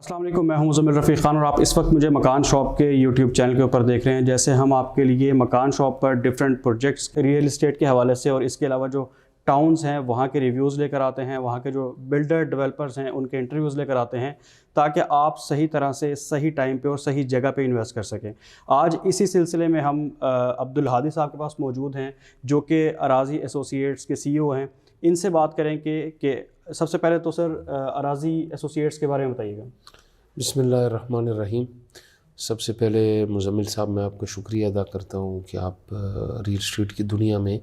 السلام علیکم، میں ہوں مزمل رفیق خان اور آپ اس وقت مجھے مکان شاپ کے یوٹیوب چینل کے اوپر دیکھ رہے ہیں۔ جیسے ہم آپ کے لیے مکان شاپ پر ڈیفرنٹ پروجیکٹس ریئل اسٹیٹ کے حوالے سے اور اس کے علاوہ جو ٹاؤنز ہیں وہاں کے ریویوز لے کر آتے ہیں، وہاں کے جو بلڈر ڈیولپرز ہیں ان کے انٹرویوز لے کر آتے ہیں تاکہ آپ صحیح طرح سے صحیح ٹائم پہ اور صحیح جگہ پہ انویسٹ کر سکیں۔ آج اسی سلسلے میں ہم عبدالہادی صاحب کے پاس موجود ہیں جو کہ اراضی ایسوسیٹس کے سی او ہیں۔ ان سے بات کریں کہ سب سے پہلے تو سر اراضی ایسوسیٹس کے بارے میں بتائیے گا۔ بسم اللہ الرحمن الرحیم۔ سب سے پہلے مزمل صاحب میں آپ کا شکریہ ادا کرتا ہوں کہ آپ ریل اسٹیٹ کی دنیا میں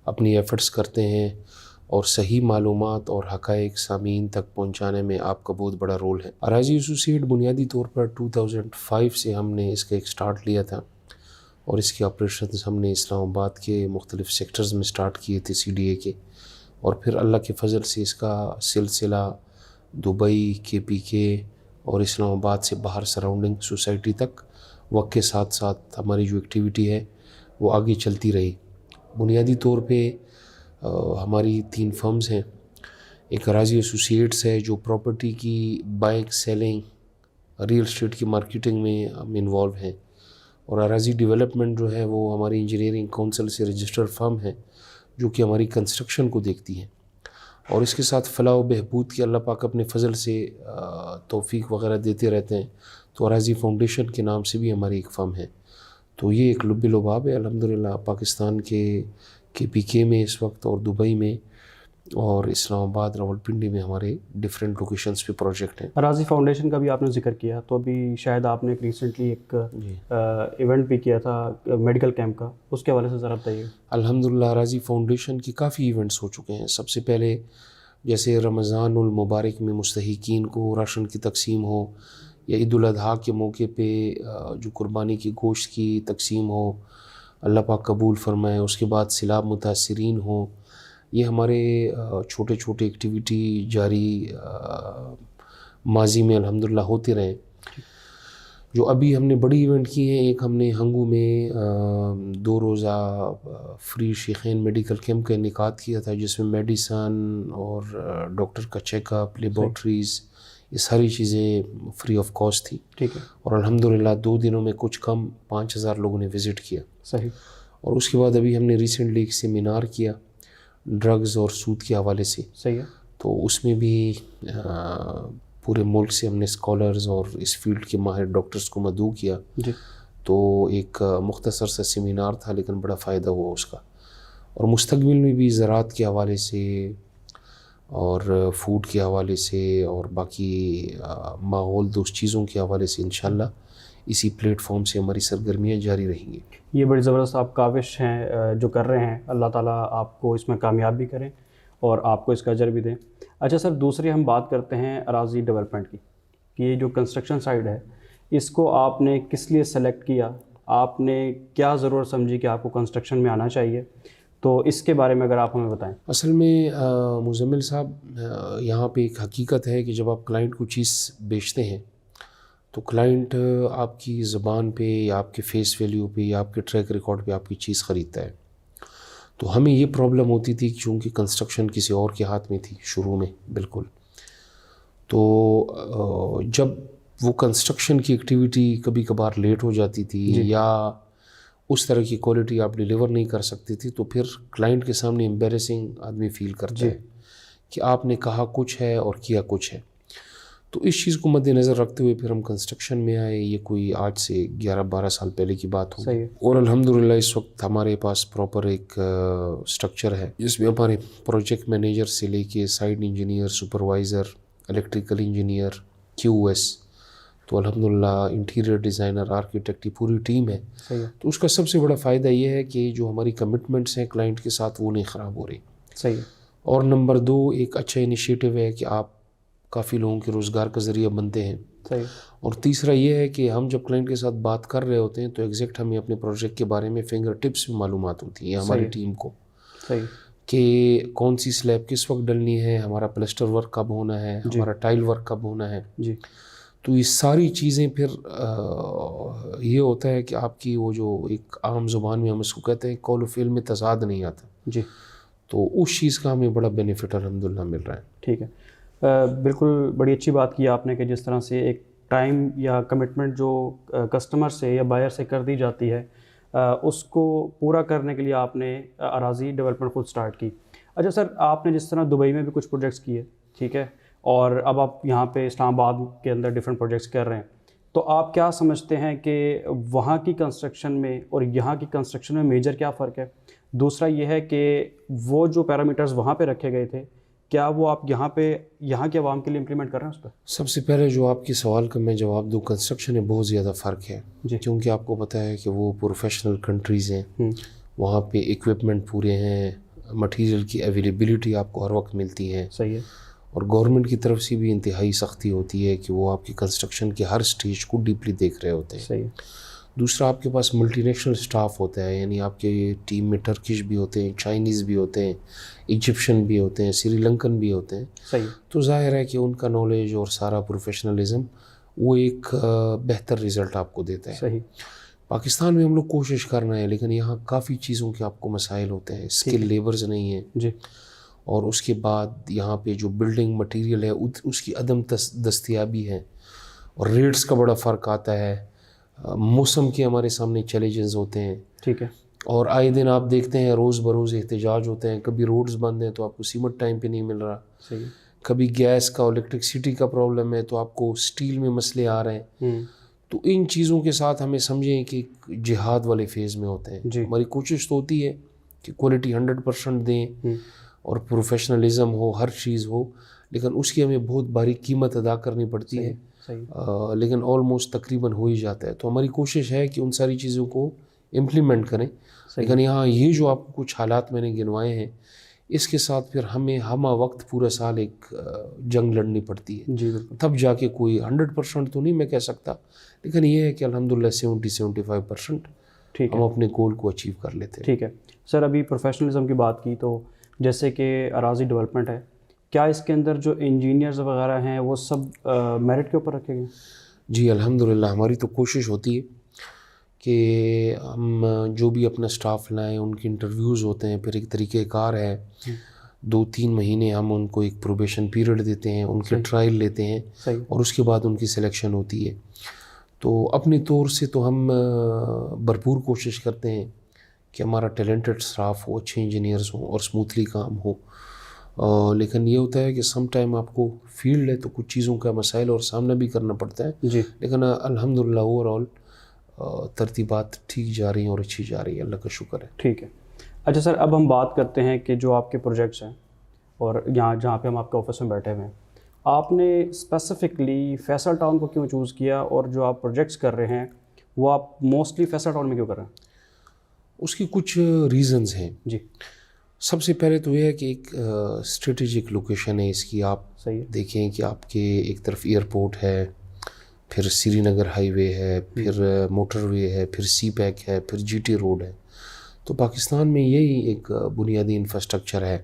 اپنی ایفرٹس کرتے ہیں اور صحیح معلومات اور حقائق سامعین تک پہنچانے میں آپ کا بہت بڑا رول ہے۔ اراضی ایسوسیٹ بنیادی طور پر 2005 سے ہم نے اس کا ایک سٹارٹ لیا تھا اور اس کے آپریشنز ہم نے اسلام آباد کے مختلف سیکٹرز میں سٹارٹ کیے تھے سی ڈی اے کے، اور پھر اللہ کے فضل سے اس کا سلسلہ دبئی، کے پی کے اور اسلام آباد سے باہر سراؤنڈنگ سوسائٹی تک وقت کے ساتھ ساتھ ہماری جو ایکٹیویٹی ہے وہ آگے چلتی رہی۔ بنیادی طور پہ ہماری 3 فرمز ہیں۔ ایک اراضی ایسوسیٹس ہے جو پراپرٹی کی بائنگ، سیلنگ، ریل اسٹیٹ کی مارکیٹنگ میں ہم انوالو ہیں، اور اراضی ڈیولپمنٹ جو ہے وہ ہماری انجینئرنگ کونسل سے رجسٹرڈ فرم ہے جو کہ ہماری کنسٹرکشن کو دیکھتی ہے، اور اس کے ساتھ فلاح و بہبود کی اللہ پاک اپنے فضل سے توفیق وغیرہ دیتے رہتے ہیں، تو اراضی فاؤنڈیشن کے نام سے بھی ہماری ایک فرم ہے۔ تو یہ ایک لب لباب ہے الحمدللہ پاکستان کے پی کے میں اس وقت، اور دبئی میں اور اسلام آباد، راولپنڈی میں ہمارے ڈیفرنٹ لوکیشنز پہ پروجیکٹ ہیں۔ اراضی فاؤنڈیشن کا بھی آپ نے ذکر کیا، تو ابھی شاید آپ نے ریسنٹلی ایک ایونٹ بھی کیا تھا میڈیکل کیمپ کا، اس کے حوالے سے ذرا بتائیے۔ الحمدللہ اراضی فاؤنڈیشن کی کافی ایونٹس ہو چکے ہیں۔ سب سے پہلے جیسے رمضان المبارک میں مستحقین کو راشن کی تقسیم ہو، یا عید الاضحیٰ کے موقع پہ جو قربانی کی گوشت کی تقسیم ہو، اللہ پاک قبول فرمائے۔ اس کے بعد سیلاب متاثرین ہوں، یہ ہمارے چھوٹے چھوٹے ایکٹیویٹی جاری ماضی میں الحمدللہ ہوتے رہے۔ جو ابھی ہم نے بڑی ایونٹ کی ہیں، ایک ہم نے ہنگو میں 2 روزہ فری شیخین میڈیکل کیمپ کا انعقاد کیا تھا، جس میں میڈیسن اور ڈاکٹر کا چیک اپ، لیبارٹریز، یہ ساری چیزیں فری آف کاسٹ تھی، ٹھیک ہے، اور الحمدللہ 2 دنوں میں کچھ کم 5000 لوگوں نے وزٹ کیا۔ صحیح۔ اور اس کے بعد ابھی ہم نے ریسنٹلی ایک سیمینار کیا ڈرگز اور سود کے حوالے سے، صحیح ہے، تو اس میں بھی پورے ملک سے ہم نے اسکالرز اور اس فیلڈ کے ماہر ڈاکٹرز کو مدعو کیا۔ جی، تو ایک مختصر سا سیمینار تھا لیکن بڑا فائدہ ہوا اس کا، اور مستقبل میں بھی زراعت کے حوالے سے اور فوڈ کے حوالے سے اور باقی ماحول دوست چیزوں کے حوالے سے انشاءاللہ اسی پلیٹ فارم سے ہماری سرگرمیاں جاری رہیں گی۔ یہ بڑی زبردست آپ کاوش ہیں جو کر رہے ہیں، اللہ تعالیٰ آپ کو اس میں کامیاب بھی کریں اور آپ کو اس کا اجر بھی دیں۔ اچھا سر، دوسری ہم بات کرتے ہیں اراضی ڈیولپمنٹ کی، کہ یہ جو کنسٹرکشن سائڈ ہے اس کو آپ نے کس لیے سلیکٹ کیا، آپ نے کیا ضرورت سمجھی کہ آپ کو کنسٹرکشن میں آنا چاہیے، تو اس کے بارے میں اگر آپ ہمیں بتائیں۔ اصل میں مزمل صاحب، یہاں پہ ایک حقیقت ہے کہ جب آپ کلائنٹ کو چیز بیچتے ہیں تو کلائنٹ آپ کی زبان پہ یا آپ کے فیس ویلیو پہ یا آپ کے ٹریک ریکارڈ پہ آپ کی چیز خریدتا ہے۔ تو ہمیں یہ پرابلم ہوتی تھی چونکہ کنسٹرکشن کسی اور کے ہاتھ میں تھی شروع میں بالکل، تو جب وہ کنسٹرکشن کی ایکٹیویٹی کبھی کبھار لیٹ ہو جاتی تھی یا اس طرح کی کوالٹی آپ ڈیلیور نہیں کر سکتی تھی، تو پھر کلائنٹ کے سامنے امبیرسنگ آدمی فیل کرتا ہے کہ آپ نے کہا کچھ ہے اور کیا کچھ ہے۔ تو اس چیز کو مد نظر رکھتے ہوئے پھر ہم کنسٹرکشن میں آئے۔ یہ کوئی آج سے 11-12 سال پہلے کی بات ہوگی، اور الحمدللہ اس وقت ہمارے پاس پراپر ایک سٹرکچر ہے جس میں ہمارے پروجیکٹ مینیجر سے لے کے site engineer, supervisor, electrical engineer, Q S, تو الحمدللہ انٹیریئر ڈیزائنر، آرکیٹیکٹ، یہ پوری ٹیم ہے۔ تو اس کا سب سے بڑا فائدہ یہ ہے کہ جو ہماری کمٹمنٹس ہیں کلائنٹ کے ساتھ وہ نہیں خراب ہو رہی۔ صحیح۔ اور نمبر 2، ایک اچھا انیشیٹو ہے کہ آپ کافی لوگوں کے روزگار کا ذریعہ بنتے ہیں۔ صحیح۔ اور تیسرا یہ ہے کہ ہم جب کلائنٹ کے ساتھ بات کر رہے ہوتے ہیں تو ایگزیکٹ ہمیں اپنے پروجیکٹ کے بارے میں فنگر ٹپس میں معلومات ہوتی ہیں ہماری ٹیم کو، صحیح، کہ کون سی سلیب کس وقت ڈلنی ہے، ہمارا پلسٹر ورک کب ہونا ہے، ہمارا ٹائل ورک کب ہونا ہے۔ جی، تو یہ ساری چیزیں پھر یہ ہوتا ہے کہ آپ کی وہ جو ایک عام زبان میں ہم اس کو کہتے ہیں قول و فعل میں تضاد نہیں آتا، جی، تو اس چیز کا ہمیں بڑا بینیفٹ الحمدللہ مل رہا ہے۔ ٹھیک ہے بالکل بڑی اچھی بات کی آپ نے کہ جس طرح سے ایک ٹائم یا کمٹمنٹ جو کسٹمر سے یا بائر سے کر دی جاتی ہے اس کو پورا کرنے کے لیے آپ نے اراضی ڈیولپمنٹ خود سٹارٹ کی. اچھا سر، آپ نے جس طرح دبئی میں بھی کچھ پروجیکٹس کیے، ٹھیک ہے، اور اب آپ یہاں پہ اسلام آباد کے اندر ڈفرینٹ پروجیکٹس کر رہے ہیں، تو آپ کیا سمجھتے ہیں کہ وہاں کی کنسٹرکشن میں اور یہاں کی کنسٹرکشن میں میجر کیا فرق ہے؟ دوسرا یہ ہے کہ وہ جو پیرامیٹرز وہاں پہ رکھے گئے تھے، کیا وہ آپ یہاں کے عوام کے لیے امپلیمنٹ کر رہے ہیں اس پہ؟ سب سے پہلے جو آپ کے سوال کا میں جواب دوں، کنسٹرکشن میں بہت زیادہ فرق ہے جی. کیونکہ آپ کو پتہ ہے کہ وہ پروفیشنل کنٹریز ہیں، وہاں پہ ایکوپمنٹ پورے ہیں، مٹیریل کی اویلیبلٹی آپ کو ہر وقت ملتی ہے. صحیح ہے. اور گورنمنٹ کی طرف سے بھی انتہائی سختی ہوتی ہے کہ وہ آپ کی کنسٹرکشن کے ہر سٹیج کو ڈیپلی دیکھ رہے ہوتے ہیں. صحیح ہے. دوسرا، آپ کے پاس ملٹی نیشنل سٹاف ہوتا ہے، یعنی آپ کے ٹیم میں ٹرکش بھی ہوتے ہیں، چائنیز بھی ہوتے ہیں، ایجپشن بھی ہوتے ہیں، سری لنکن بھی ہوتے ہیں. صحیح. تو ظاہر ہے کہ ان کا نالج اور سارا پروفیشنلزم وہ ایک بہتر رزلٹ آپ کو دیتا ہے. صحیح. پاکستان میں ہم لوگ کوشش کر رہے ہیں، لیکن یہاں کافی چیزوں کے آپ کو مسائل ہوتے ہیں. اسکل لیبرز نہیں ہیں جی. اور اس کے بعد یہاں پہ جو بلڈنگ مٹیریل ہے اس کی عدم دستیابی ہے، اور ریٹس کا بڑا فرق آتا ہے. موسم کے ہمارے سامنے چیلنجز ہوتے ہیں. ٹھیک ہے. اور آئے دن آپ دیکھتے ہیں روز بروز احتجاج ہوتے ہیں. کبھی روڈز بند ہیں تو آپ کو سیمنٹ ٹائم پہ نہیں مل رہا. صحیح. کبھی گیس کا الیکٹرکسٹی کا پرابلم ہے تو آپ کو سٹیل میں مسئلے آ رہے ہیں. تو ان چیزوں کے ساتھ ہمیں سمجھیں کہ جہاد والے فیز میں ہوتے ہیں. جی. ہماری کوشش تو ہوتی ہے کہ کوالٹی 100% دیں اور پروفیشنلزم ہو، ہر چیز ہو، لیکن اس کی ہمیں بہت بھاری قیمت ادا کرنی پڑتی ہے. لیکن آلموسٹ تقریباً ہو ہی جاتا ہے. تو ہماری کوشش ہے کہ ان ساری چیزوں کو امپلیمنٹ کریں. لیکن یہاں یہ جو آپ کو کچھ حالات میں نے گنوائے ہیں، اس کے ساتھ پھر ہمیں ہمہ وقت پورا سال ایک جنگ لڑنی پڑتی ہے. جی. تب جا کے کوئی 100% تو نہیں میں کہہ سکتا، لیکن یہ ہے کہ الحمدللہ 70-75% ہم اپنے گول کو اچیو کر لیتے ہیں. ٹھیک ہے سر. ابھی پروفیشنلزم کی بات کی تو جیسے کہ اراضی ڈیولپمنٹ ہے، کیا اس کے اندر جو انجینئرز وغیرہ ہیں وہ سب میرٹ کے اوپر رکھے گئے؟ جی الحمدللہ. ہماری تو کوشش ہوتی ہے کہ ہم جو بھی اپنا سٹاف لائیں، ان کی انٹرویوز ہوتے ہیں، پھر ایک طریقہ کار ہے. 2-3 مہینے ہم ان کو ایک پروبیشن پیریڈ دیتے ہیں، ان کے ٹرائل لیتے ہیں، اور اس کے بعد ان کی سلیکشن ہوتی ہے. تو اپنے طور سے تو ہم بھرپور کوشش کرتے ہیں کہ ہمارا ٹیلنٹڈ سٹاف ہو، اچھے انجینئرز ہوں اور اسموتھلی کام ہو. لیکن یہ ہوتا ہے کہ سم ٹائم آپ کو فیلڈ ہے تو کچھ چیزوں کا مسائل اور سامنا بھی کرنا پڑتا ہے. جی. لیکن الحمدللہ اوور آل ترتیبات ٹھیک جا رہی ہیں اور اچھی جا رہی ہے، اللہ کا شکر ہے. ٹھیک ہے. اچھا سر، اب ہم بات کرتے ہیں کہ جو آپ کے پروجیکٹس ہیں اور یہاں جہاں پہ ہم آپ کے آفس میں بیٹھے ہوئے ہیں، آپ نے اسپیسیفکلی فیصل ٹاؤن کو کیوں چوز کیا، اور جو آپ پروجیکٹس کر رہے ہیں وہ آپ موسٹلی فیصل ٹاؤن میں کیوں کر رہے ہیں؟ اس کی کچھ ریزنز ہیں. جی. سب سے پہلے تو یہ ہے کہ ایک اسٹریٹجک لوکیشن ہے اس کی. آپ دیکھیں کہ آپ کے ایک طرف ایئرپورٹ ہے، پھر سری نگر ہائی وے ہے، پھر موٹر وے ہے، پھر سی پیک ہے، پھر جی ٹی روڈ ہے. تو پاکستان میں یہی ایک بنیادی انفراسٹرکچر ہے،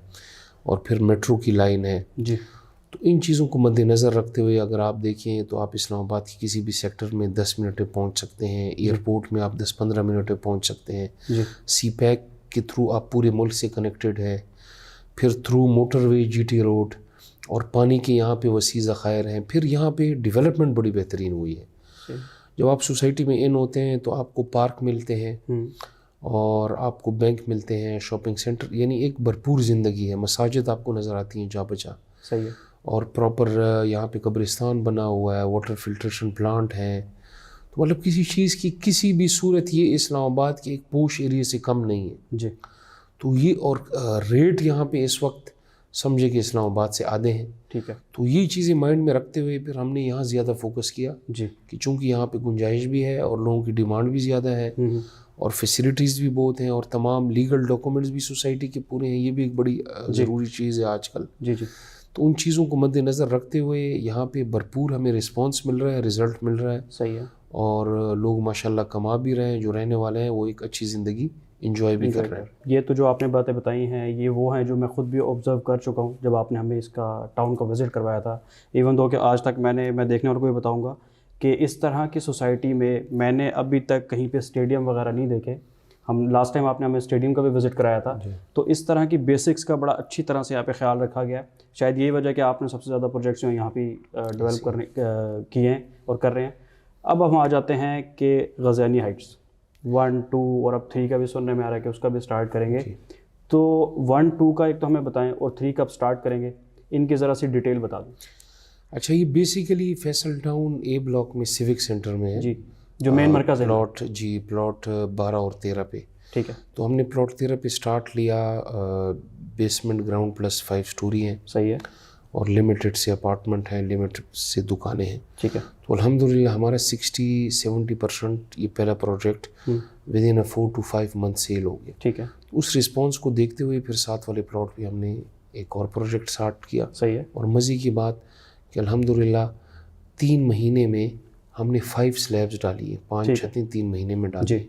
اور پھر میٹرو کی لائن ہے. جی. تو ان چیزوں کو مد نظر رکھتے ہوئے اگر آپ دیکھیں تو آپ اسلام آباد کی کسی بھی سیکٹر میں 10 منٹ میں پہنچ سکتے ہیں. ایئرپورٹ میں آپ 10-15 منٹ میں پہنچ سکتے ہیں. سی پیک کے تھرو آپ پورے ملک سے کنیکٹڈ ہے، پھر تھرو موٹر وے جی ٹی روڈ، اور پانی کے یہاں پہ وسیع ذخائر ہیں. پھر یہاں پہ ڈیولپمنٹ بڑی بہترین ہوئی ہے. جب آپ سوسائٹی میں ان ہوتے ہیں تو آپ کو پارک ملتے ہیں، اور آپ کو بینک ملتے ہیں، شاپنگ سینٹر، یعنی ایک بھرپور زندگی ہے. مساجد آپ کو نظر آتی ہیں جا بجا. صحیح ہے. اور پراپر یہاں پہ قبرستان بنا ہوا ہے، واٹر فلٹریشن پلانٹ ہیں. تو مطلب کسی چیز کی کسی بھی صورت یہ اسلام آباد کے ایک پوش ایریے سے کم نہیں ہے. جی. تو یہ اور ریٹ یہاں پہ اس وقت سمجھے کہ اسلام آباد سے آدھے ہیں. ٹھیک ہے. تو یہ چیزیں مائنڈ میں رکھتے ہوئے پھر ہم نے یہاں زیادہ فوکس کیا. جی. کہ چونکہ یہاں پہ گنجائش بھی ہے اور لوگوں کی ڈیمانڈ بھی زیادہ ہے، اور فیسلٹیز بھی بہت ہیں، اور تمام لیگل ڈاکومنٹس بھی سوسائٹی کے پورے ہیں. یہ بھی ایک بڑی ضروری چیز ہے آج کل. جی. جی. تو ان چیزوں کو مد نظر رکھتے ہوئے یہاں پہ بھرپور ہمیں رسپانس مل رہا ہے، رزلٹ مل رہا ہے. صحیح ہے. اور لوگ ماشاءاللہ کما بھی رہے ہیں، جو رہنے والے ہیں وہ ایک اچھی زندگی انجوائے بھی کر رہے ہیں. یہ تو جو آپ نے باتیں بتائی ہیں یہ وہ ہیں جو میں خود بھی آبزرو کر چکا ہوں جب آپ نے ہمیں اس کا ٹاؤن کا وزٹ کروایا تھا. ایون دو کہ آج تک میں دیکھنے والوں کو بھی بتاؤں گا کہ اس طرح کی سوسائٹی میں نے ابھی تک کہیں پہ اسٹیڈیم وغیرہ نہیں دیکھے. ہم لاسٹ ٹائم آپ نے ہمیں اسٹیڈیم کا بھی وزٹ کرایا تھا. تو اس طرح کی بیسکس کا بڑا اچھی طرح سے یہاں پہ خیال رکھا گیا ہے. شاید یہی وجہ کہ آپ نے سب سے زیادہ پروجیکٹس جو ہیں یہاں پہ ڈیولپ کیے ہیں اور کر رہے ہیں. اب ہم آ جاتے ہیں کہ غزینی ہائٹس 1 2 اور اب 3 کا بھی سننے میں آ رہا ہے کہ اس کا بھی اسٹارٹ کریں گے. تو 1 2 کا ایک تو ہمیں بتائیں اور 3 کب اسٹارٹ کریں گے, ان کی ذرا سی ڈیٹیل بتا دیں. اچھا, یہ basically Faisal town a block میں سیوک سینٹر میں ہے جی, جو مین مرکز ہے پلاٹ. جی, پلاٹ 12 اور 13 پہ. ٹھیک ہے. تو ہم نے پلاٹ 13 پہ اسٹارٹ لیا. بیسمنٹ گراؤنڈ پلس 5 اسٹوری ہیں. صحیح ہے. اور لمیٹڈ سے اپارٹمنٹ ہیں, لمیٹڈ سے دکانیں ہیں. ٹھیک ہے. تو الحمدللہ ہمارا 60-70% یہ پہلا project with in 4 to 5 month sell ہو گیا. ٹھیک ہے. اس رسپانس کو دیکھتے ہوئے پھر ساتھ والے پلاٹ پہ ہم نے ایک اور پروجیکٹ اسٹارٹ کیا. صحیح ہے. اور مزے کی بات کہ الحمدللہ 3 مہینے میں ہم نے 5 سلیبس ڈالی ہیں. 5 چھتیں 3 مہینے میں ڈالی ہیں.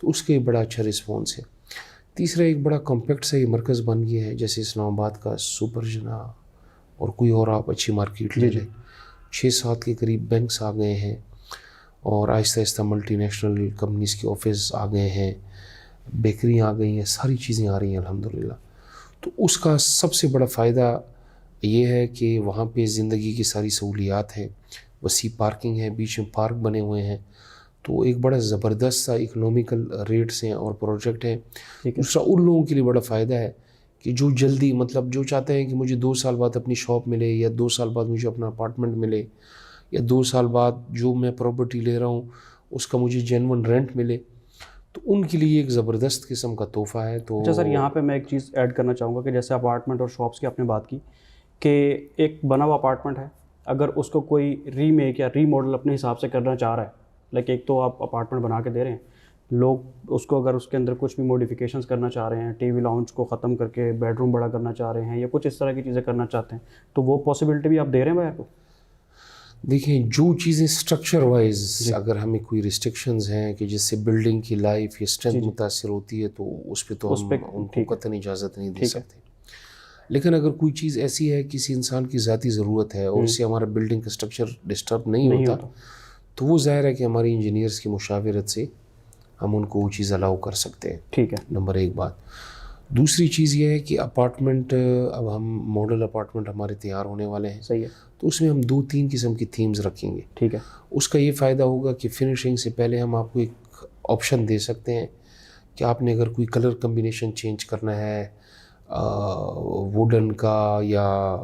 تو اس کے بڑا اچھا رسپانس ہے. تیسرا, ایک بڑا کمپیکٹ سا یہ مرکز بن گیا ہے, جیسے اسلام آباد کا سپر جنا اور کوئی اور آپ اچھی مارکیٹ لے لیں. 6-7 کے قریب بینکس آ گئے ہیں اور آہستہ آہستہ ملٹی نیشنل کمپنیز کے آفس آ گئے ہیں, بیکریاں آ گئی ہیں, ساری چیزیں آ رہی ہیں الحمدللہ. تو اس کا سب سے بڑا فائدہ یہ ہے کہ وہاں پہ زندگی کی ساری سہولیات ہیں. وسیع پارکنگ ہے, بیچ میں پارک بنے ہوئے ہیں. تو ایک بڑا زبردست سا اکنومیکل ریٹس ہیں اور پروجیکٹ ہیں. دوسرا, ان لوگوں کے لیے بڑا فائدہ ہے کہ جو جلدی, مطلب جو چاہتے ہیں کہ مجھے 2 سال بعد اپنی شاپ ملے, یا 2 سال بعد مجھے اپنا اپارٹمنٹ ملے, یا 2 سال بعد جو میں پراپرٹی لے رہا ہوں اس کا مجھے جینون رینٹ ملے, تو ان کے لیے ایک زبردست قسم کا تحفہ ہے. تو اچھا سر, یہاں پہ میں ایک چیز ایڈ کرنا چاہوں گا کہ جیسے اپارٹمنٹ اور شاپس کی آپ نے بات کی کہ ایک بنا ہوا اپارٹمنٹ ہے, اگر اس کو کوئی ری میک یا ری ماڈل اپنے حساب سے کرنا چاہ رہا ہے, لائک ایک تو آپ اپارٹمنٹ بنا کے دے رہے ہیں, لوگ اس کو اگر اس کے اندر کچھ بھی موڈیفیکیشنز کرنا چاہ رہے ہیں, ٹی وی لاؤنج کو ختم کر کے بیڈ روم بڑا کرنا چاہ رہے ہیں, یا کچھ اس طرح کی چیزیں کرنا چاہتے ہیں, تو وہ پاسبلٹی بھی آپ دے رہے ہیں بھائی کو؟ دیکھیں, جو چیزیں اسٹرکچر وائز اگر ہمیں کوئی ریسٹرکشنز ہیں کہ جس سے بلڈنگ کی لائف یا اسٹرینتھ متاثر ہوتی ہے, تو اس پہ تو ہم ان کو قطعاً اجازت نہیں دے سکتے. لیکن اگر کوئی چیز ایسی ہے کسی انسان کی ذاتی ضرورت ہے اور اس سے ہمارا بلڈنگ کا اسٹرکچر ڈسٹرب نہیں ہوتا, تو وہ ظاہر ہے کہ ہماری انجینئرس کی مشاورت سے ہم ان کو وہ چیز الاؤ کر سکتے ہیں. ٹھیک ہے. نمبر 1 بات. دوسری چیز یہ ہے کہ اپارٹمنٹ, اب ہم ماڈل اپارٹمنٹ ہمارے تیار ہونے والے ہیں. صحیح ہے. تو اس میں ہم 2-3 قسم کی تھیمز رکھیں گے. ٹھیک ہے. اس کا یہ فائدہ ہوگا کہ فنیشنگ سے پہلے ہم آپ کو ایک آپشن دے سکتے ہیں کہ آپ نے اگر کوئی کلر کمبینیشن چینج کرنا ہے, ووڈن کا یا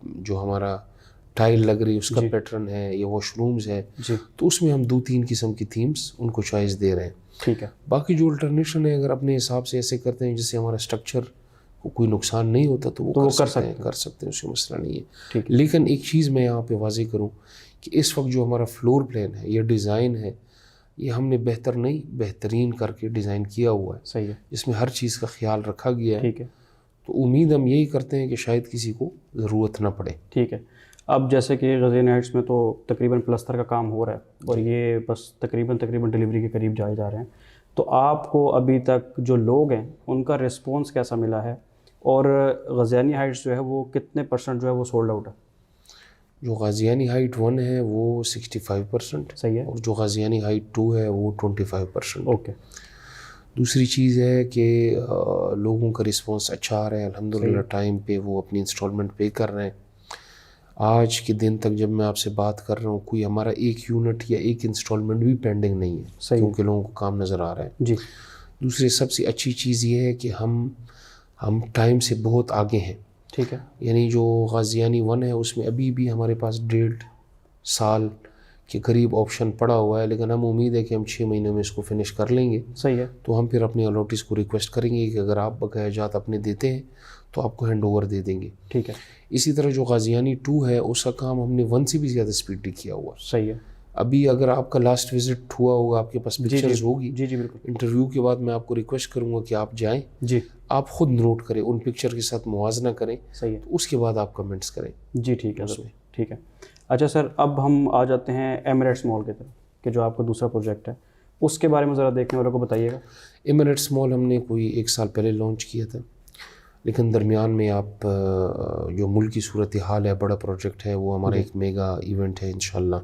جو ہمارا ٹائل لگ رہی ہے اس کا پیٹرن ہے, یا واش رومز ہے, تو اس میں ہم 2-3 قسم کی تھیمز ان کو چوائس دے رہے ہیں. ٹھیک ہے. باقی جو الٹرنیشن ہے, اگر اپنے حساب سے ایسے کرتے ہیں جس سے ہمارا اسٹرکچر کو کوئی نقصان نہیں ہوتا, تو وہ کر سکتے ہیں, اس سے مسئلہ نہیں ہے. لیکن ایک چیز میں یہاں پہ واضح کروں کہ اس وقت جو ہمارا فلور پلان ہے یا ڈیزائن ہے, یہ ہم نے بہتر نہیں بہترین کر کے ڈیزائن کیا ہوا ہے. صحیح ہے. جس میں ہر چیز کا خیال رکھا گیا ہے. ٹھیک ہے. تو امید ہم یہی کرتے ہیں کہ شاید کسی کو ضرورت نہ پڑے. ٹھیک ہے. اب جیسے کہ غزینی ہائٹس میں تو تقریباً پلستر کا کام ہو رہا ہے اور یہ بس تقریباً ڈلیوری کے قریب جائے جا رہے ہیں, تو آپ کو ابھی تک جو لوگ ہیں ان کا رسپانس کیسا ملا ہے, اور غزینی ہائٹس جو ہے وہ کتنے % جو ہے وہ سولڈ آؤٹ ہے؟ جو غازیانی ہائٹ 1 ہے وہ 65%. صحیح ہے. اور جو غازیانی ہائٹ 2 ہے وہ 25%. اوکے. دوسری چیز ہے کہ لوگوں کا رسپانس اچھا آ رہا ہے الحمدللہ. ٹائم پہ وہ اپنی انسٹالمنٹ پے کر رہے ہیں. آج کے دن تک جب میں آپ سے بات کر رہا ہوں, کوئی ہمارا 1 یونٹ یا 1 انسٹالمنٹ بھی پینڈنگ نہیں ہے. کیونکہ لوگوں کو کام نظر آ رہا ہے. جی. دوسری سب سے اچھی چیز یہ ہے کہ ہم ٹائم سے بہت آگے ہیں. ٹھیک ہے. یعنی جو غازیانی 1 ہے اس میں ابھی بھی ہمارے پاس 1.5 سال کے قریب آپشن پڑا ہوا ہے, لیکن ہم امید ہے کہ ہم 6 مہینوں میں اس کو فنش کر لیں گے. صحیح ہے. تو ہم پھر اپنے الاٹیز کو ریکویسٹ کریں گے کہ اگر آپ بقایا جات اپنے دیتے ہیں تو آپ کو ہینڈ اوور دے دیں گے. ٹھیک ہے. اسی طرح جو غازیانی 2 ہے اس کا کام ہم نے 1 سے بھی زیادہ سپیڈلی کیا ہوا. صحیح ہے. ابھی اگر آپ کا لاسٹ وزٹ ہوا ہوگا, آپ کے پاس پکچرز ہوگی. جی بالکل. انٹرویو کے بعد میں آپ کو ریکویسٹ کروں گا کہ آپ جائیں. جی. آپ خود نوٹ کریں, ان پکچر کے ساتھ موازنہ کریں. صحیح ہے. تو اس کے بعد آپ کمنٹس کریں. جی ٹھیک ہے سر. ٹھیک ہے. اچھا سر, اب ہم آ جاتے ہیں ایمریٹس مال کی طرف, کہ جو آپ کا دوسرا پروجیکٹ ہے, اس کے بارے میں ذرا دیکھنے والوں کو بتائیے گا. ایمریٹس مال ہم نے کوئی 1 سال پہلے لانچ کیا تھا, لیکن درمیان میں آپ جو ملک کی صورتحال ہے, بڑا پروجیکٹ ہے, وہ ہمارا ایک میگا ایونٹ ہے انشاءاللہ,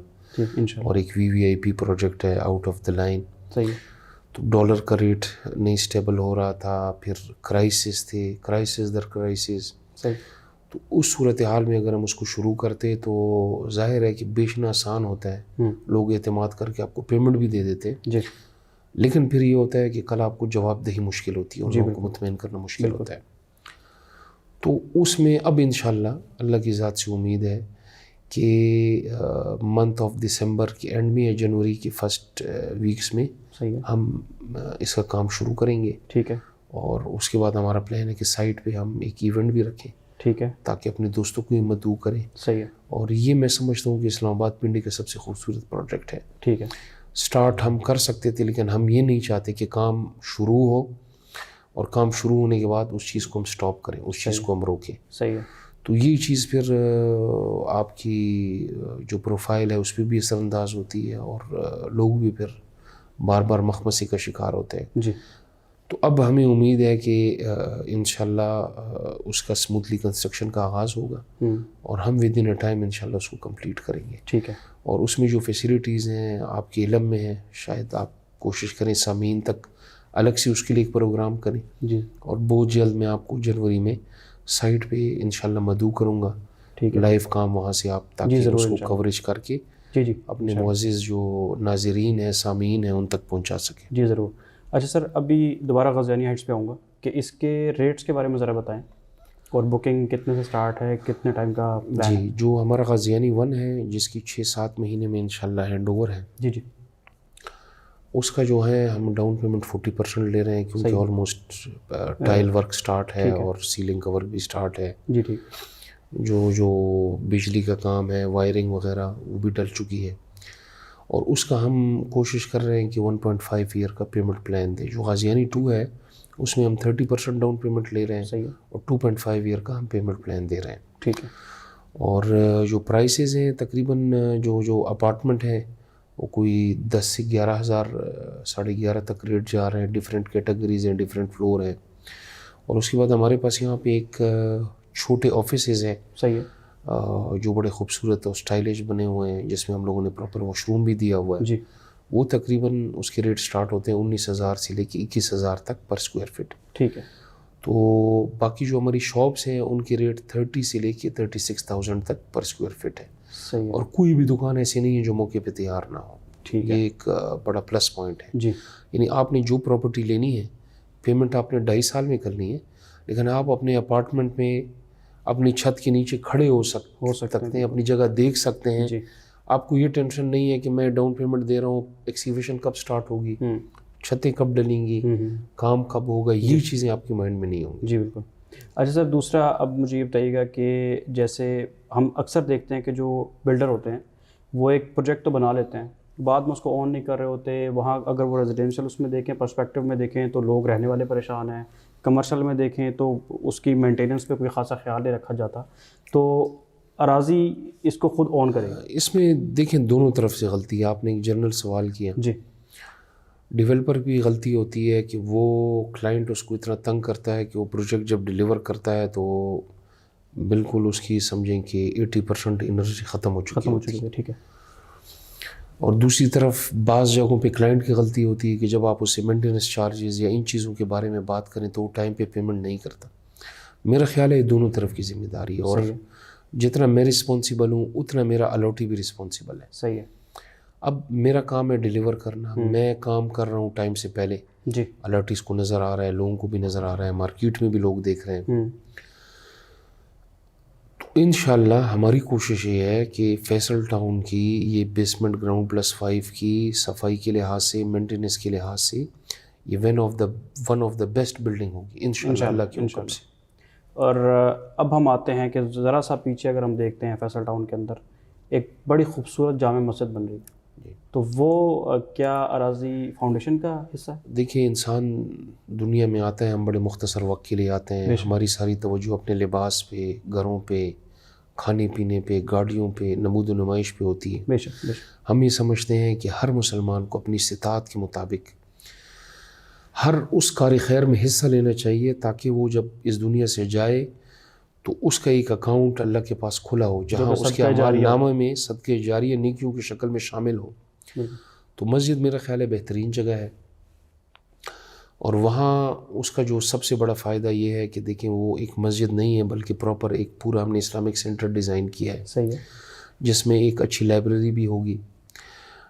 اور ایک VVIP پروجیکٹ ہے آؤٹ آف دا لائن. صحیح. تو ڈالر کا ریٹ نہیں اسٹیبل ہو رہا تھا، پھر کرائسس تھے، کرائسس در کرائسس. صحیح. تو اس صورتحال میں اگر ہم اس کو شروع کرتے تو ظاہر ہے کہ بیچنا آسان ہوتا ہے، لوگ اعتماد کر کے آپ کو پیمنٹ بھی دے دیتے ہیں. جی. لیکن پھر یہ ہوتا ہے کہ کل آپ کو جواب دہی مشکل ہوتی ہے اور لوگوں کو مطمئن کرنا مشکل ہوتا ہے. تو اس میں اب انشاءاللہ اللہ کی ذات سے امید ہے کہ منتھ آف دسمبر کے اینڈ میں یا جنوری کے فرسٹ ویکس میں ہم اس کا کام شروع کریں گے. ٹھیک ہے. اور اس کے بعد ہمارا پلان ہے کہ سائٹ پہ ہم ایک ایونٹ بھی رکھیں. ٹھیک ہے. تاکہ اپنے دوستوں کو مدعو کریں. صحیح ہے. اور یہ میں سمجھتا ہوں کہ اسلام آباد پنڈی کا سب سے خوبصورت پروجیکٹ ہے. ٹھیک ہے. سٹارٹ ہم کر سکتے تھے لیکن ہم یہ نہیں چاہتے کہ کام شروع ہو اور کام شروع ہونے کے بعد اس چیز کو ہم سٹاپ کریں، اس چیز کو ہم روکیں. صحیح ہے. تو یہ چیز پھر آپ کی جو پروفائل ہے اس پہ بھی اثر انداز ہوتی ہے اور لوگ بھی پھر بار بار مخمصی کا شکار ہوتے ہیں. جی. تو اب ہمیں امید ہے کہ انشاءاللہ اس کا اسموتھلی کنسٹرکشن کا آغاز ہوگا اور ہم ود ان اے ٹائم انشاءاللہ اس کو کمپلیٹ کریں گے. ٹھیک ہے. اور اس میں جو فیسیلیٹیز ہیں آپ کے علم میں ہیں، شاید آپ کوشش کریں سامعین تک الگ سے اس کے لیے ایک پروگرام کریں. جی. اور بہت جلد میں آپ کو جنوری میں سائٹ پہ انشاءاللہ مدعو کروں گا. ٹھیک ہے. لائیو کام وہاں سے آپ تاکہ اس کو کوریج کر کے جی اپنے معزز جو ناظرین ہیں، سامعین ہیں، ان تک پہنچا سکیں. جی ضرور. اچھا سر، ابھی دوبارہ غازیانی ہائٹس پہ آؤں گا کہ اس کے ریٹس کے بارے میں ذرا بتائیں اور بکنگ کتنے سے سٹارٹ ہے، کتنے ٹائم کا پلان ہے؟ جی، جو ہمارا غازیانی 1 ہے جس کی 6-7 مہینے میں انشاءاللہ ہینڈ اوور ہے. جی جی. اس کا جو ہے ہم ڈاؤن پیمنٹ 40% لے رہے ہیں کیونکہ آلموسٹ ٹائل ورک سٹارٹ ہے اور سیلنگ کا ورک بھی سٹارٹ ہے. جی ٹھیک. جو بجلی کا کام ہے، وائرنگ وغیرہ وہ بھی ڈل چکی ہے اور اس کا ہم کوشش کر رہے ہیں کہ 1.5 ایئر کا پیمنٹ پلان دیں. جو غازیانی 2 ہے اس میں ہم 30% ڈاؤن پیمنٹ لے رہے ہیں اور 2.5 ایئر کا ہم پیمنٹ پلان دے رہے ہیں. ٹھیک ہے. اور جو پرائسز ہیں تقریباً جو اپارٹمنٹ ہیں وہ کوئی 10 سے 11 ہزار 11.5 تک ریٹ جا رہے ہیں. ڈفرینٹ کیٹیگریز ہیں، ڈفرینٹ فلور ہیں. اور اس کے بعد ہمارے پاس یہاں پہ ایک چھوٹے آفیسز ہیں. صحیح ہے. جو بڑے خوبصورت اور اسٹائلش بنے ہوئے ہیں جس میں ہم لوگوں نے پراپر واش روم بھی دیا ہوا ہے. جی. وہ تقریباً اس کے ریٹ سٹارٹ ہوتے ہیں 19,000 سے لے کے 21,000 تک پر اسکوائر فٹ. ٹھیک ہے. تو باقی جو ہماری شاپس ہیں ان کے ریٹ 30 سے لے کے 36,000 تک پر اسکوائر فٹ ہے. صحیح ہے. اور کوئی بھی دکان ایسی نہیں ہے جو موقع پہ تیار نہ ہو. ٹھیک ہے. یہ ایک بڑا پلس پوائنٹ ہے. جی. یعنی آپ نے جو پراپرٹی لینی ہے پیمنٹ آپ نے 2.5 سال میں کرنی ہے، لیکن آپ اپنے اپارٹمنٹ میں اپنی چھت کے نیچے کھڑے ہو سکتے ہیں، اپنی جگہ دیکھ سکتے ہیں. جی. آپ کو یہ ٹینشن نہیں ہے کہ میں ڈاؤن پیمنٹ دے رہا ہوں، ایکسیویشن کب سٹارٹ ہوگی، چھتیں کب ڈلیں گی، کام کب ہوگا، یہ چیزیں آپ کے مائنڈ میں نہیں ہوں گی. جی بالکل. اچھا سر، دوسرا اب مجھے یہ بتائیے گا کہ جیسے ہم اکثر دیکھتے ہیں کہ جو بلڈر ہوتے ہیں وہ ایک پروجیکٹ تو بنا لیتے ہیں، بعد میں اس کو آن نہیں کر رہے ہوتے. وہاں اگر وہ ریزیڈینشیل اس میں دیکھیں، پرسپیکٹیو میں دیکھیں تو لوگ رہنے والے پریشان ہیں. کمرشل میں دیکھیں تو اس کی مینٹیننس پہ کوئی خاصا خیال نہیں رکھا جاتا. تو اراضی اس کو خود آن کرے گا. اس میں دیکھیں دونوں طرف سے غلطی ہے. آپ نے ایک جنرل سوال کیا. جی. ڈیولپر کی غلطی ہوتی ہے کہ وہ کلائنٹ اس کو اتنا تنگ کرتا ہے کہ وہ پروجیکٹ جب ڈیلیور کرتا ہے تو بالکل اس کی سمجھیں کہ 80% انرجی ختم ہو چکی ہے. ٹھیک ہے. اور دوسری طرف بعض جگہوں پہ کلائنٹ کی غلطی ہوتی ہے کہ جب آپ اسے مینٹیننس چارجز یا ان چیزوں کے بارے میں بات کریں تو وہ ٹائم پہ پیمنٹ نہیں کرتا. میرا خیال ہے یہ دونوں طرف کی ذمہ داری ہے اور جتنا میں رسپانسیبل ہوں اتنا میرا الاٹی بھی رسپانسیبل ہے. صحیح ہے. اب میرا کام ہے ڈیلیور کرنا، میں کام کر رہا ہوں ٹائم سے پہلے. جی. الاٹیز کو نظر آ رہا ہے، لوگوں کو بھی نظر آ رہا ہے، مارکیٹ میں بھی لوگ دیکھ رہے ہیں. تو انشاءاللہ ہماری کوشش یہ ہے کہ فیصل ٹاؤن کی یہ بیسمنٹ گراؤنڈ +5 کی صفائی کے لحاظ سے، مینٹیننس کے لحاظ سے یہ one of the best building ہوگی انشاءاللہ اللہ کے حکم سے. اور اب ہم آتے ہیں کہ ذرا سا پیچھے اگر ہم دیکھتے ہیں فیصل ٹاؤن کے اندر ایک بڑی خوبصورت جامع مسجد بن رہی ہے. تو وہ کیا اراضی فاؤنڈیشن کا حصہ ہے؟ دیکھیں انسان دنیا میں آتا ہے، ہم بڑے مختصر وقت کے لیے آتے ہیں. ہماری ساری توجہ اپنے لباس پہ، گھروں پہ، کھانے پینے پہ، گاڑیوں پہ، نمود و نمائش پہ ہوتی ہے. بے شک. ہم یہ سمجھتے ہیں کہ ہر مسلمان کو اپنی استطاعت کے مطابق ہر اس کار خیر میں حصہ لینا چاہیے تاکہ وہ جب اس دنیا سے جائے تو اس کا ایک اکاؤنٹ اللہ کے پاس کھلا ہو جہاں اس کے اعمال نامہ میں صدقہ جاریہ نیکیوں کی شکل میں شامل ہو. تو مسجد میرا خیال ہے بہترین جگہ ہے. اور وہاں اس کا جو سب سے بڑا فائدہ یہ ہے کہ دیکھیں وہ ایک مسجد نہیں ہے بلکہ پراپر ایک پورا ہم نے اسلامک سینٹر ڈیزائن کیا ہے. صحیح ہے. جس میں ایک اچھی لائبریری بھی ہوگی,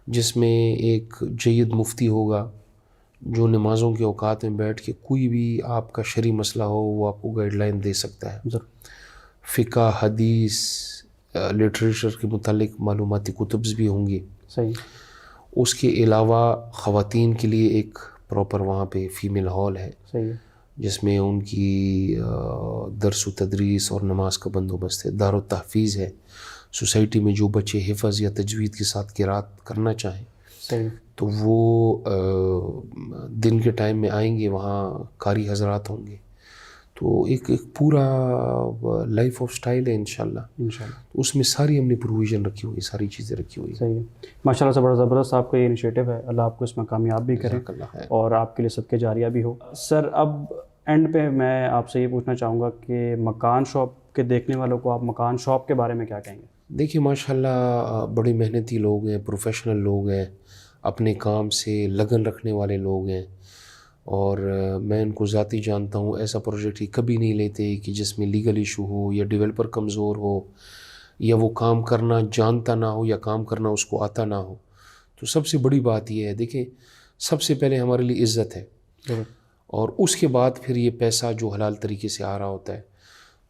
جس میں ایک جید مفتی ہوگا جو نمازوں کے اوقات میں بیٹھ کے کوئی بھی آپ کا شرعی مسئلہ ہو وہ آپ کو گائیڈ لائن دے سکتا ہے. فقہ, حدیث, لٹریچر کے متعلق معلوماتی کتبز بھی ہوں گی. صحیح. اس کے علاوہ خواتین کے لیے ایک پراپر وہاں پہ فیمیل ہال ہے. صحیح. جس میں ان کی درس و تدریس اور نماز کا بندوبست ہے. دارالتحفیظ ہے. سوسائٹی میں جو بچے حفظ یا تجوید کے ساتھ قرات کرنا چاہیں صحیح تو وہ دن کے ٹائم میں آئیں گے, وہاں قاری حضرات ہوں گے. تو ایک پورا لائف آف سٹائل ہے انشاءاللہ. اس میں ساری ہم نے پروویژن رکھی ہوئی, ساری چیزیں رکھی ہوئی. صحیح ہے. ماشاءاللہ سے بڑا زبردست آپ کا یہ انیشیٹو ہے. اللہ آپ کو اس میں کامیاب بھی کرے اور آپ کے لیے صدقہ جاریہ بھی ہو. سر اب اینڈ پہ میں آپ سے یہ پوچھنا چاہوں گا کہ مکان شاپ کے دیکھنے والوں کو آپ مکان شاپ کے بارے میں کیا کہیں گے؟ دیکھیے ماشاءاللہ بڑے محنتی لوگ ہیں, پروفیشنل لوگ ہیں, اپنے کام سے لگن رکھنے والے لوگ ہیں, اور میں ان کو ذاتی جانتا ہوں. ایسا پروجیکٹ ہی کبھی نہیں لیتے کہ جس میں لیگل ایشو ہو یا ڈیولپر کمزور ہو یا وہ کام کرنا جانتا نہ ہو یا کام کرنا اس کو آتا نہ ہو. تو سب سے بڑی بات یہ ہے, دیکھیں سب سے پہلے ہمارے لیے عزت ہے اور اس کے بعد پھر یہ پیسہ جو حلال طریقے سے آ رہا ہوتا ہے.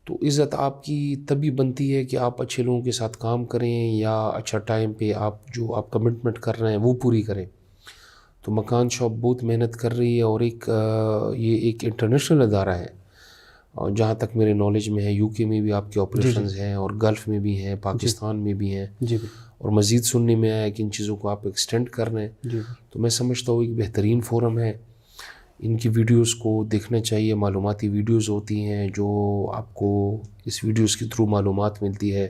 تو عزت آپ کی تبھی بنتی ہے کہ آپ اچھے لوگوں کے ساتھ کام کریں یا اچھا ٹائم پہ آپ جو آپ کمٹمنٹ کر رہے ہیں وہ پوری کریں. تو مکان شاپ بہت محنت کر رہی ہے اور یہ ایک انٹرنیشنل ادارہ ہے. اور جہاں تک میرے نالج میں ہے یو کے میں بھی آپ کے آپریشنز ہیں اور گلف میں بھی ہیں, پاکستان میں بھی ہیں, اور مزید سننے میں آیا کہ ان چیزوں کو آپ ایکسٹینڈ کر رہے ہیں. تو میں سمجھتا ہوں ایک بہترین فورم ہے. ان کی ویڈیوز کو دیکھنا چاہیے. معلوماتی ویڈیوز ہوتی ہیں جو آپ کو اس ویڈیوز کے تھرو معلومات ملتی ہے,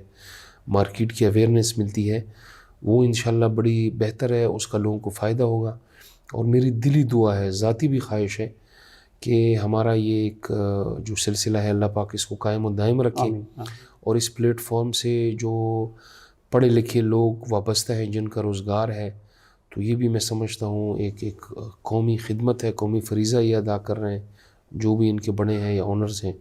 مارکیٹ کی اویئرنیس ملتی ہے. وہ انشاءاللہ بڑی بہتر ہے, اس کا لوگوں کو فائدہ ہوگا. اور میری دلی دعا ہے, ذاتی بھی خواہش ہے کہ ہمارا یہ ایک جو سلسلہ ہے اللہ پاک اس کو قائم و دائم رکھے. اور اس پلیٹ فارم سے جو پڑھے لکھے لوگ وابستہ ہیں جن کا روزگار ہے, تو یہ بھی میں سمجھتا ہوں ایک قومی خدمت ہے, قومی فریضہ یہ ادا کر رہے ہیں جو بھی ان کے بڑے ہیں یا آنرز ہیں.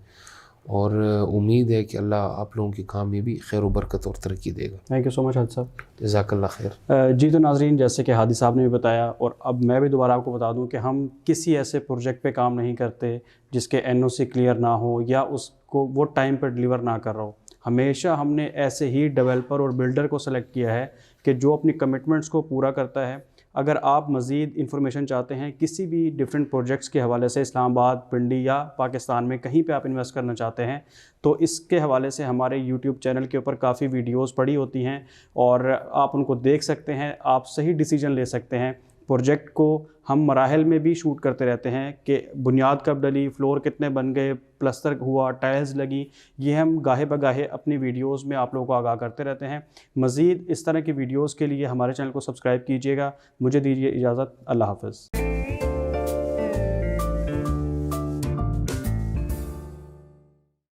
اور امید ہے کہ اللہ آپ لوگوں کے کام میں بھی خیر و برکت اور ترقی دے گا. تھینک یو سو مچ ہادی صاحب. جزاک اللہ خیر. جی تو ناظرین, جیسے کہ ہادی صاحب نے بھی بتایا اور اب میں بھی دوبارہ آپ کو بتا دوں کہ ہم کسی ایسے پروجیکٹ پہ کام نہیں کرتے جس کے این او سی کلیئر نہ ہو یا اس کو وہ ٹائم پہ ڈلیور نہ کر رہا ہو. ہمیشہ ہم نے ایسے ہی ڈیولپر اور بلڈر کو سلیکٹ کیا ہے کہ جو اپنی کمٹمنٹس کو پورا کرتا ہے. اگر آپ مزید انفارمیشن چاہتے ہیں کسی بھی ڈفرینٹ پروجیکٹس کے حوالے سے, اسلام آباد, پنڈی یا پاکستان میں کہیں پہ آپ انویسٹ کرنا چاہتے ہیں, تو اس کے حوالے سے ہمارے یوٹیوب چینل کے اوپر کافی ویڈیوز پڑی ہوتی ہیں اور آپ ان کو دیکھ سکتے ہیں. آپ صحیح ڈیسیجن لے سکتے ہیں. پروجیکٹ کو ہم مراحل میں بھی شوٹ کرتے رہتے ہیں کہ بنیاد کب ڈلی, فلور کتنے بن گئے, پلستر ہوا, ٹائلز لگی. یہ ہم گاہے بگاہے اپنی ویڈیوز میں آپ لوگوں کو آگاہ کرتے رہتے ہیں. مزید اس طرح کی ویڈیوز کے لیے ہمارے چینل کو سبسکرائب کیجیے گا. مجھے دیجیے اجازت. اللہ حافظ.